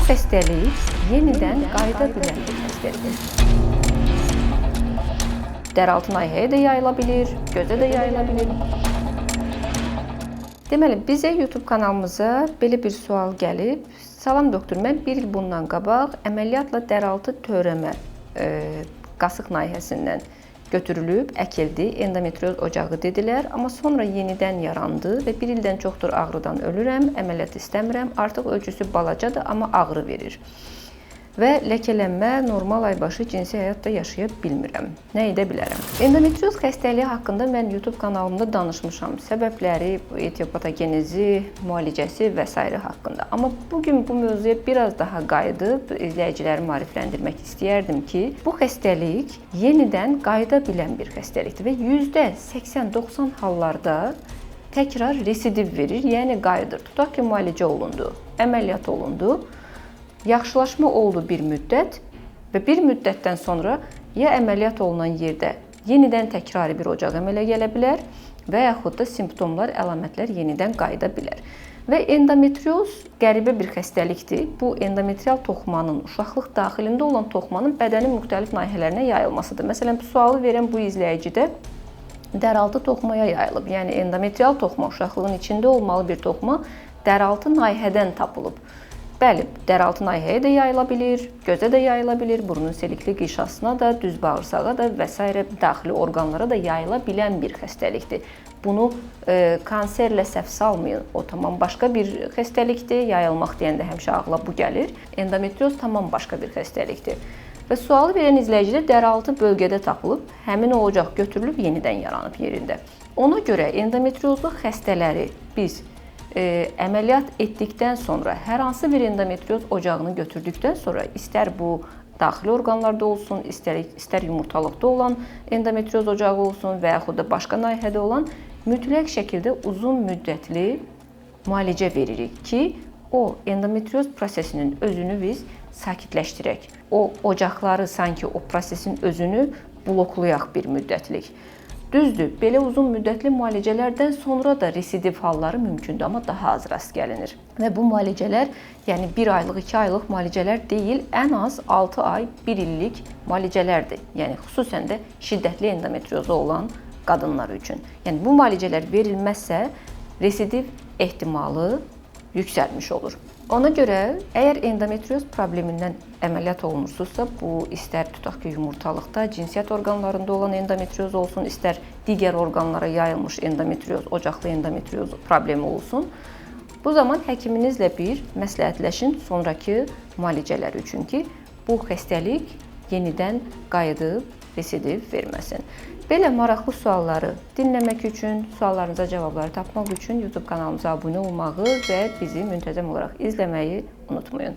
xəstəlik yenidən qayıda bilən bir xəstəlikdir. Dəraltı nahiyəyə də yayıla bilir, gözə də yayıla bilir. Deməli, bizə YouTube kanalımıza belə bir sual gəlib. Salam doktor, mən bir il bundan qabaq əməliyyatla dəraltı törəmə qasıq nahiyəsindən götürülüb, əkildi, endometrioz ocağı dedilər. Amma sonra yenidən yarandı və bir ildən çoxdur ağrıdan ölürəm, əməliyyat istəmirəm. Artıq ölçüsü balacadır, amma ağrı verir. Və ləkələnmə, normal aybaşı cinsi həyatda yaşaya bilmirəm. Nə edə bilərəm? Endometrioz xəstəliyi haqqında mən YouTube kanalımda danışmışam. Səbəbləri, etiopatogenezi, müalicəsi və s. haqqında. Amma bugün bu mövzuya biraz daha qayıdıb izləyiciləri maarifləndirmək istəyərdim ki, bu xəstəlik yenidən qayıda bilən bir xəstəlikdir və %80-90 hallarda təkrar residiv verir, yəni qayıdır. Tutaq ki, müalicə olundu, əməliyyat olundu. Yaxşılaşma oldu bir müddət və bir müddətdən sonra ya əməliyyat olunan yerdə yenidən təkrari bir ocaq əmələ gələ bilər və yaxud da simptomlar, əlamətlər yenidən qayıda bilər. Və endometrioz qəribə bir xəstəlikdir. Bu endometrial toxumanın, uşaqlıq daxilində olan toxumanın bədənin müxtəlif nahiyələrinə yayılmasıdır. Məsələn, bu sualı verən bu izləyicidə dəraltı toxumaya yayılıb. Yəni endometrial toxuma, uşaqlığın içində olmalı bir toxuma dəraltı nahiyədən tapılıb. Bəli, dəraltı nahiyəyə də yayıla bilir, gözə də yayıla bilir, burunun selikli qişasına da, düz bağırsağa da və s. daxili orqanlara da yayıla bilən bir xəstəlikdir. Bunu kanserlə səhv salmayın. O tamam başqa bir xəstəlikdir. Yayılmaq deyəndə həmişə ağla bu gəlir. Endometrioz tamam başqa bir xəstəlikdir. Və sualı verən izləyicidə dəraltı bölgədə tapılıb, həmin o ocaq götürülüb, yenidən yaranıb yerində. Ona görə endometriozlu xəstələri biz əməliyyat etdikdən sonra, hər hansı bir endometrioz ocağını götürdükdən sonra, istər bu daxili orqanlarda olsun, istər yumurtalıqda olan endometrioz ocağı olsun və yaxud da başqa nahiyədə olan, mütləq şəkildə uzun müddətli müalicə veririk ki, o endometrioz prosesinin özünü biz sakitləşdirək. O ocaqları sanki o prosesin özünü bloklayaq bir müddətlik. Düzdür, belə uzun müddətli müalicələrdən sonra da residiv halları mümkündür, amma daha az rast gəlinir. Və bu müalicələr, yəni 1 aylıq, 2 aylıq müalicələr deyil, ən az 6 ay, 1 illik müalicələrdir. Yəni, xüsusən də şiddətli endometriozu olan qadınlar üçün. Yəni, bu müalicələr verilməzsə, residiv ehtimalı yüksəlmiş olur. Ona görə, əgər endometrioz problemindən əməliyyat olunursunuzsa, bu istər tutaq ki, yumurtalıqda, cinsiyyət orqanlarında olan endometrioz olsun, istər digər orqanlara yayılmış endometrioz, ocaqlı endometrioz problemi olsun. Bu zaman həkiminizlə bir məsləhətləşin sonrakı müalicələr üçün ki, bu xəstəlik yenidən qayıdıb residiv verməsin. Belə maraqlı sualları dinləmək üçün, suallarınıza cavabları tapmaq üçün YouTube kanalımıza abunə olmağı və bizi müntəzəm olaraq izləməyi unutmayın.